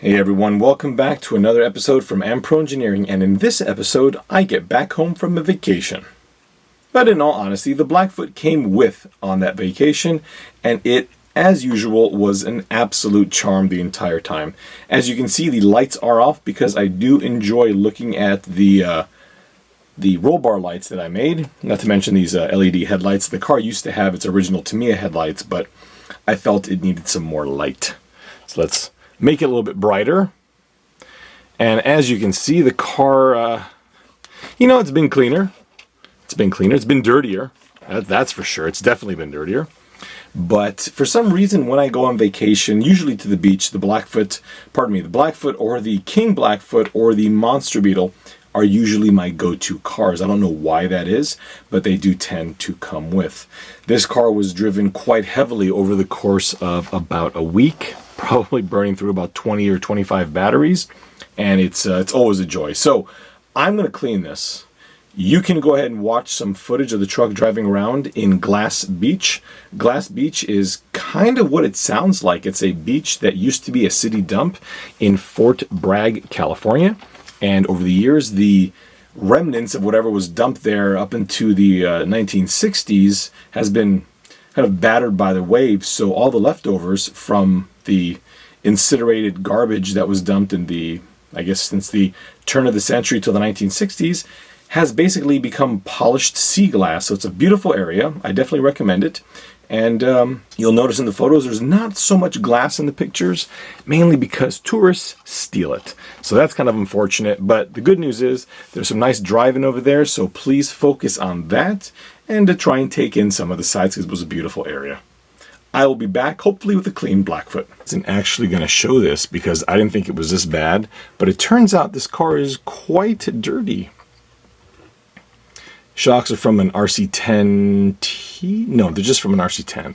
Hey everyone, welcome back to another episode from Pro Engineering, and in this episode I get back home from a vacation. But in all honesty, the Blackfoot came with on that vacation, and it, as usual, was an absolute charm the entire time. As you can see, the lights are off because I do enjoy looking at the roll bar lights that I made, not to mention these LED headlights. The car used to have its original Tamiya headlights, but I felt it needed some more light. So let's make it a little bit brighter. And as you can see, the car, it's been cleaner. It's been dirtier. That's for sure. It's definitely been dirtier. But for some reason, when I go on vacation, usually to the beach, the Blackfoot or the King Blackfoot or the Monster Beetle are usually my go-to cars. I don't know why that is, but they do tend to come with. This car was driven quite heavily over the course of about a week, probably burning through about 20 or 25 batteries, and it's always a joy. So I'm going to clean this. You can go ahead and watch some footage of the truck driving around in Glass Beach. Glass Beach is kind of what it sounds like. It's a beach that used to be a city dump in Fort Bragg, California. And over the years, the remnants of whatever was dumped there up into the 1960s has been kind of battered by the waves. So all the leftovers from the incinerated garbage that was dumped in since the turn of the century till the 1960s has basically become polished sea glass. So it's a beautiful area. I definitely recommend it. And you'll notice in the photos there's not so much glass in the pictures, mainly because tourists steal it. So that's kind of unfortunate, but the good news is there's some nice driving over there, so please focus on that and to try and take in some of the sights because it was a beautiful area. I will be back hopefully with a clean Blackfoot. I wasn't actually going to show this because I didn't think it was this bad, but it turns out this car is quite dirty. Shocks are from an RC10T. No, they're just from an RC10.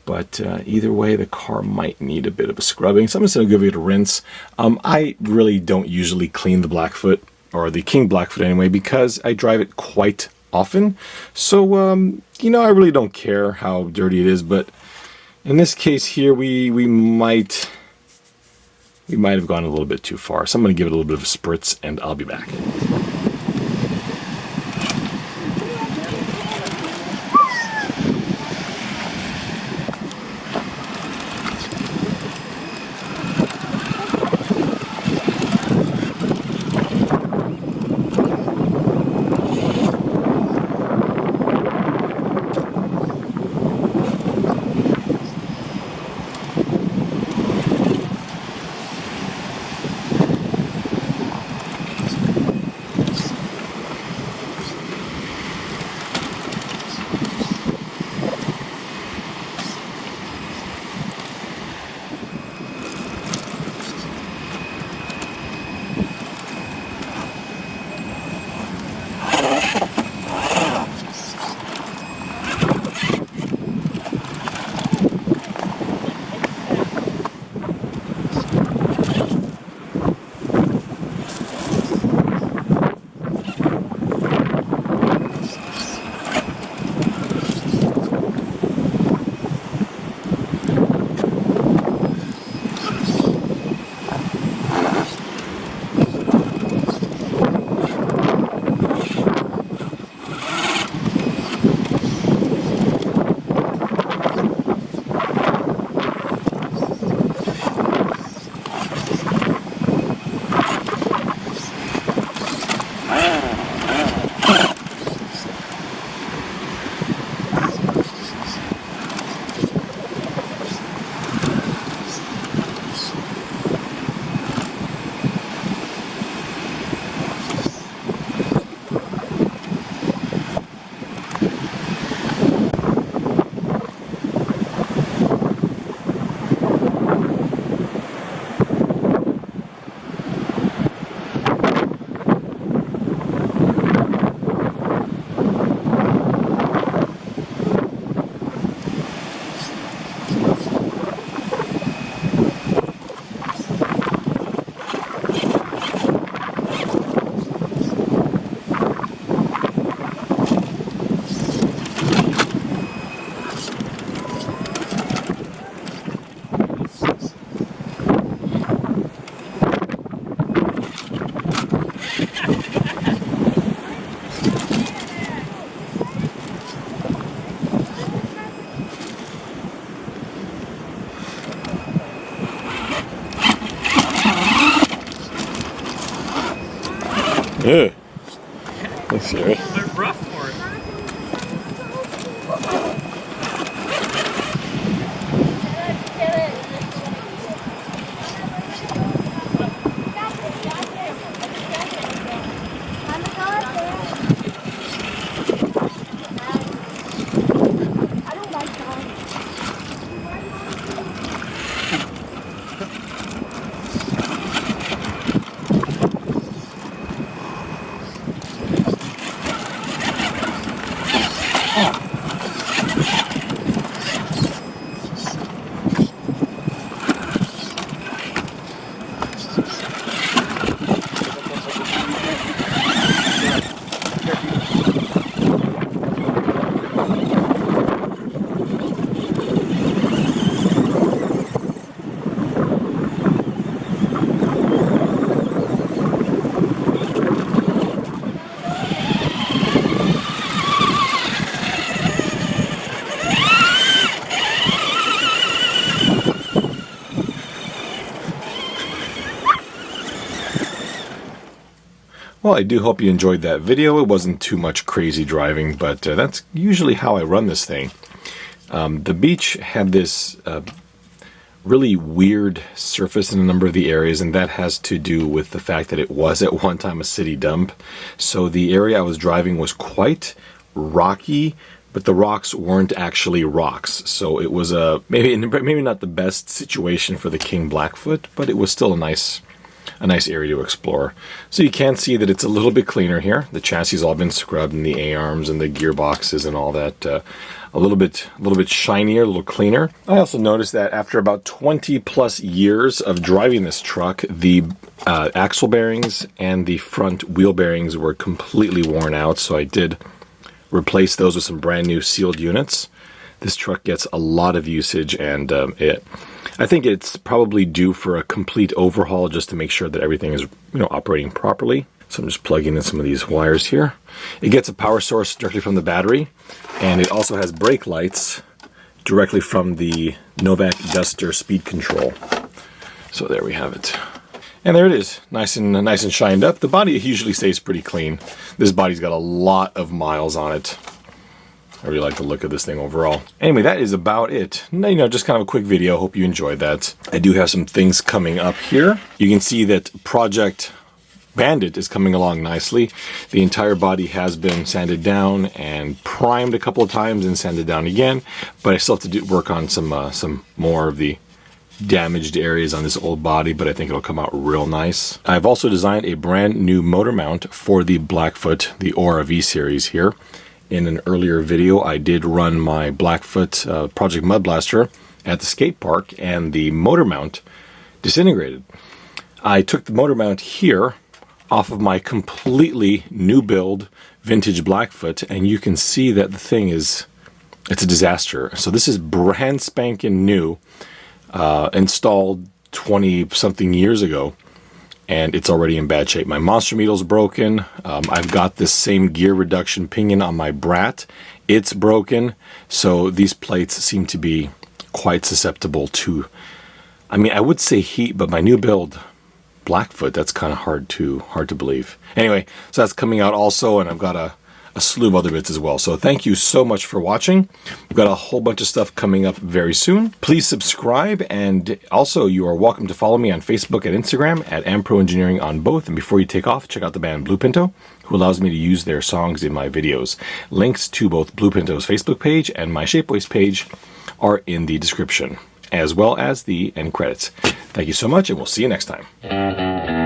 But either way, the car might need a bit of a scrubbing. So I'm just going to give it a rinse. I really don't usually clean the Blackfoot, or the King Blackfoot anyway, because I drive it quite often. So, I really don't care how dirty it is. But in this case here, we might have gone a little bit too far. So I'm going to give it a little bit of a spritz, and I'll be back. icy, eh? A bit rough for it. Well, I do hope you enjoyed that video. It wasn't too much crazy driving, but that's usually how I run this thing. The beach had this really weird surface in a number of the areas, and that has to do with the fact that it was at one time a city dump. So the area I was driving was quite rocky, but the rocks weren't actually rocks. So it was maybe not the best situation for the King Blackfoot, but it was still a nice area to explore. So you can see that it's a little bit cleaner here. The chassis has all been scrubbed, and the A-arms and the gearboxes and all that. A little bit shinier, a little cleaner. I also noticed that after about 20 plus years of driving this truck, the axle bearings and the front wheel bearings were completely worn out. So I did replace those with some brand new sealed units. This truck gets a lot of usage, and I think it's probably due for a complete overhaul just to make sure that everything is, operating properly. So I'm just plugging in some of these wires here. It gets a power source directly from the battery, and it also has brake lights directly from the Novak Duster speed control. So there we have it. And there it is, nice and shined up. The body usually stays pretty clean. This body's got a lot of miles on it. I really like the look of this thing overall. Anyway, that is about it. Just kind of a quick video. Hope you enjoyed that. I do have some things coming up here. You can see that Project Bandit is coming along nicely. The entire body has been sanded down and primed a couple of times and sanded down again, but I still have to work on some more of the damaged areas on this old body, but I think it'll come out real nice. I've also designed a brand new motor mount for the Blackfoot, the Aura V series here. In an earlier video, I did run my Blackfoot Project Mud Blaster at the skate park, and the motor mount disintegrated. I took the motor mount here off of my completely new build vintage Blackfoot, and you can see that the thing it's a disaster. So this is brand spanking new, installed 20 something years ago, and it's already in bad shape. My monster needle's broken. I've got this same gear reduction pinion on my Brat. It's broken. So these plates seem to be quite susceptible to, I would say heat, but my new build Blackfoot, that's kind of hard to believe. Anyway, so that's coming out also, and I've got a slew of other bits as well. So thank you so much for watching. We've got a whole bunch of stuff coming up very soon. Please subscribe, and also you are welcome to follow me on Facebook and Instagram at Ampro Engineering on both. And before you take off, check out the band Blue Pinto, who allows me to use their songs in my videos. Links to both Blue Pinto's Facebook page and my Shapeways page are in the description, as well as the end credits. Thank you so much, and we'll see you next time.